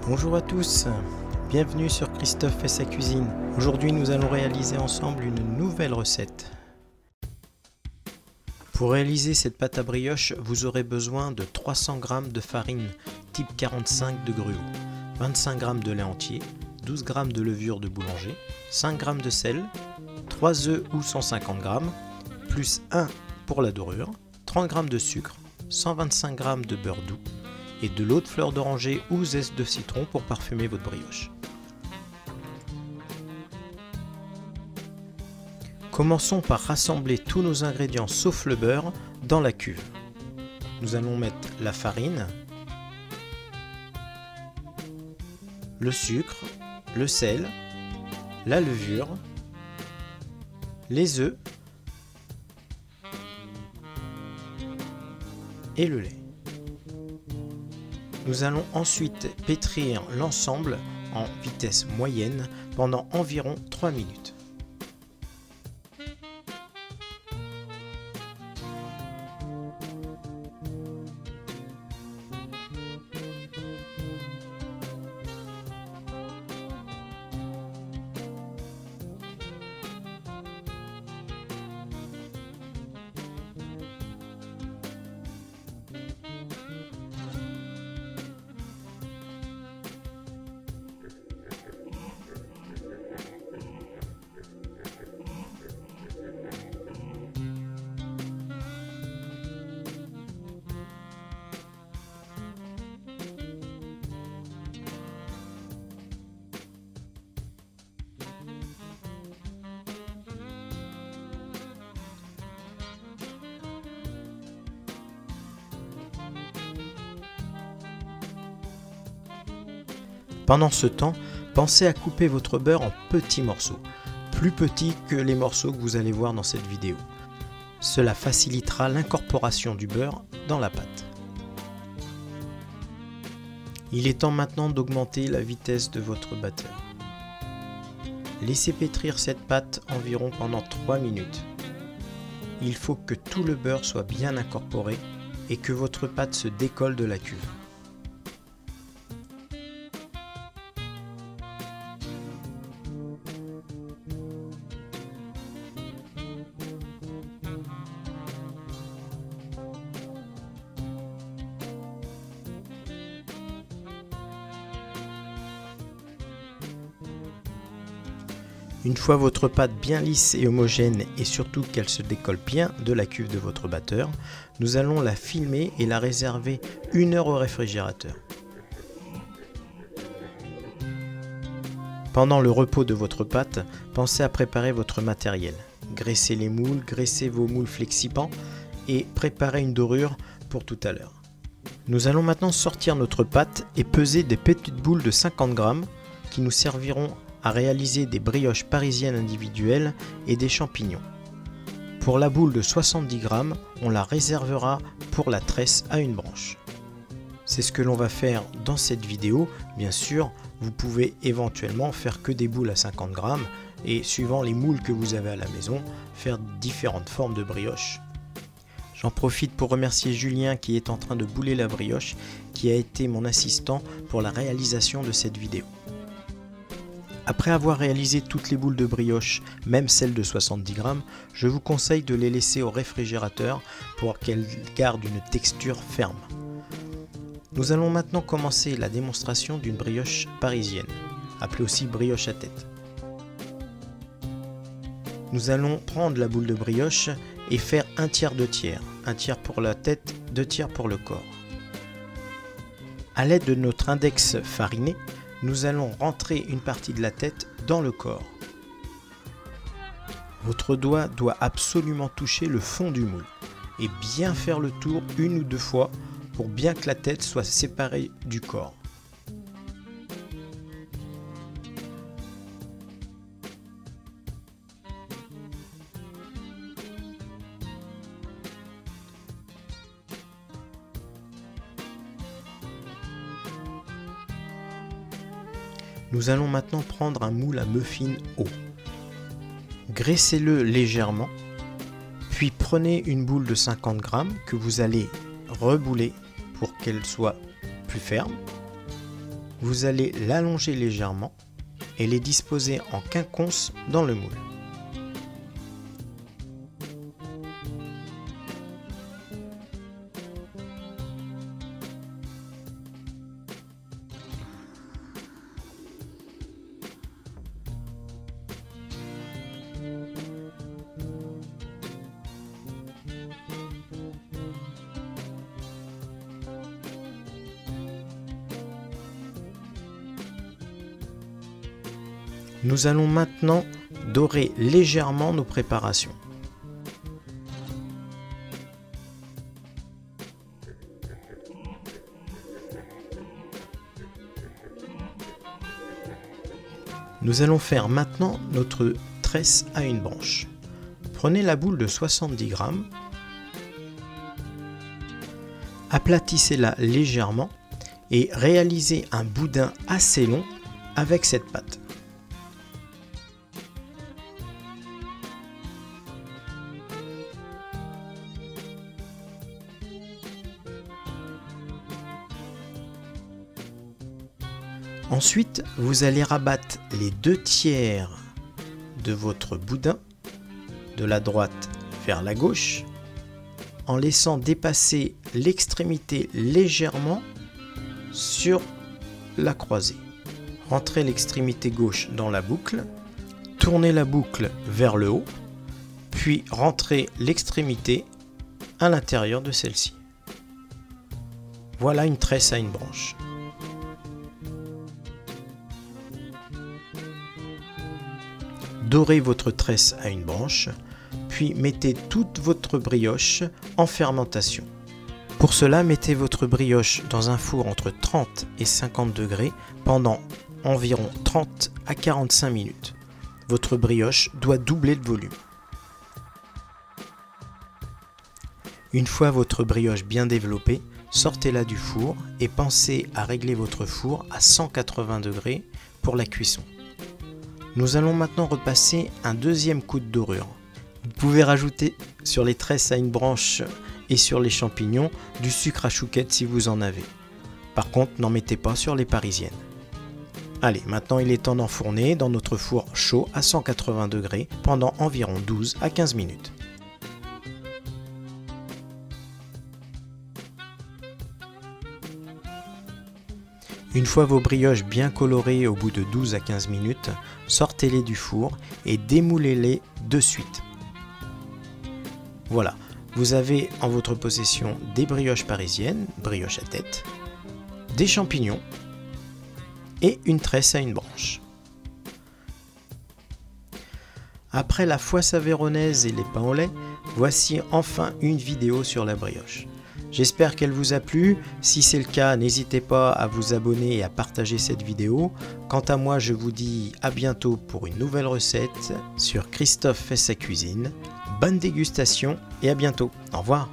Bonjour à tous, bienvenue sur Christophe fait sa cuisine. Aujourd'hui nous allons réaliser ensemble une nouvelle recette. Pour réaliser cette pâte à brioche, vous aurez besoin de 300 g de farine type 45 de gruau, 25 g de lait entier, 12 g de levure de boulanger, 5 g de sel, 3 œufs ou 150 g, plus 1 pour la dorure, 30 g de sucre, 125 g de beurre doux, et de l'eau de fleur d'oranger ou zeste de citron pour parfumer votre brioche. Commençons par rassembler tous nos ingrédients sauf le beurre dans la cuve. Nous allons mettre la farine, le sucre, le sel, la levure, les œufs et le lait. Nous allons ensuite pétrir l'ensemble en vitesse moyenne pendant environ 3 minutes. Pendant ce temps, pensez à couper votre beurre en petits morceaux, plus petits que les morceaux que vous allez voir dans cette vidéo. Cela facilitera l'incorporation du beurre dans la pâte. Il est temps maintenant d'augmenter la vitesse de votre batteur. Laissez pétrir cette pâte environ pendant 3 minutes. Il faut que tout le beurre soit bien incorporé et que votre pâte se décolle de la cuve. Une fois votre pâte bien lisse et homogène et surtout qu'elle se décolle bien de la cuve de votre batteur, nous allons la filmer et la réserver 1 heure au réfrigérateur. Pendant le repos de votre pâte, pensez à préparer votre matériel. Graissez les moules, graissez vos moules flexipants et préparez une dorure pour tout à l'heure. Nous allons maintenant sortir notre pâte et peser des petites boules de 50 g qui nous serviront à réaliser des brioches parisiennes individuelles et des champignons. Pour la boule de 70 g, on la réservera pour la tresse à une branche. C'est ce que l'on va faire dans cette vidéo. Bien sûr, vous pouvez éventuellement faire que des boules à 50 g et suivant les moules que vous avez à la maison, faire différentes formes de brioches. J'en profite pour remercier Julien qui est en train de bouler la brioche, qui a été mon assistant pour la réalisation de cette vidéo. Après avoir réalisé toutes les boules de brioche, même celles de 70 g, je vous conseille de les laisser au réfrigérateur pour qu'elles gardent une texture ferme. Nous allons maintenant commencer la démonstration d'une brioche parisienne, appelée aussi brioche à tête. Nous allons prendre la boule de brioche et faire 1/3 2 tiers, 1/3 pour la tête, 2 tiers pour le corps. A l'aide de notre index fariné, nous allons rentrer une partie de la tête dans le corps. Votre doigt doit absolument toucher le fond du moule et bien faire le tour 1 ou 2 fois pour bien que la tête soit séparée du corps. Nous allons maintenant prendre un moule à muffins haut. Graissez-le légèrement, puis prenez une boule de 50 g que vous allez rebouler pour qu'elle soit plus ferme. vous allez l'allonger légèrement et les disposer en quinconce dans le moule. Nous allons maintenant dorer légèrement nos préparations. Nous allons faire maintenant notre tresse à une branche. Prenez la boule de 70 g, aplatissez-la légèrement et réalisez un boudin assez long avec cette pâte. Ensuite, vous allez rabattre les 2/3 de votre boudin de la droite vers la gauche en laissant dépasser l'extrémité légèrement sur la croisée. Rentrez l'extrémité gauche dans la boucle, tournez la boucle vers le haut, puis rentrez l'extrémité à l'intérieur de celle-ci. Voilà une tresse à une branche. Dorez votre tresse à une branche, puis mettez toute votre brioche en fermentation. Pour cela, mettez votre brioche dans un four entre 30 et 50 degrés pendant environ 30 à 45 minutes. Votre brioche doit doubler de volume. Une fois votre brioche bien développée, sortez-la du four et pensez à régler votre four à 180 degrés pour la cuisson. Nous allons maintenant repasser un deuxième coup de dorure. Vous pouvez rajouter sur les tresses à une branche et sur les champignons du sucre à chouquette si vous en avez. Par contre, n'en mettez pas sur les parisiennes. Allez, maintenant il est temps d'enfourner dans notre four chaud à 180 degrés pendant environ 12 à 15 minutes. Une fois vos brioches bien colorées au bout de 12 à 15 minutes, sortez-les du four et démoulez-les de suite. Voilà, vous avez en votre possession des brioches parisiennes, brioches à tête, des champignons et une tresse à une branche. Après la foisse avéronaise et les pains au lait, voici enfin une vidéo sur la brioche. J'espère qu'elle vous a plu. Si c'est le cas, n'hésitez pas à vous abonner et à partager cette vidéo. Quant à moi, je vous dis à bientôt pour une nouvelle recette sur Christophe fait sa cuisine. Bonne dégustation et à bientôt. Au revoir.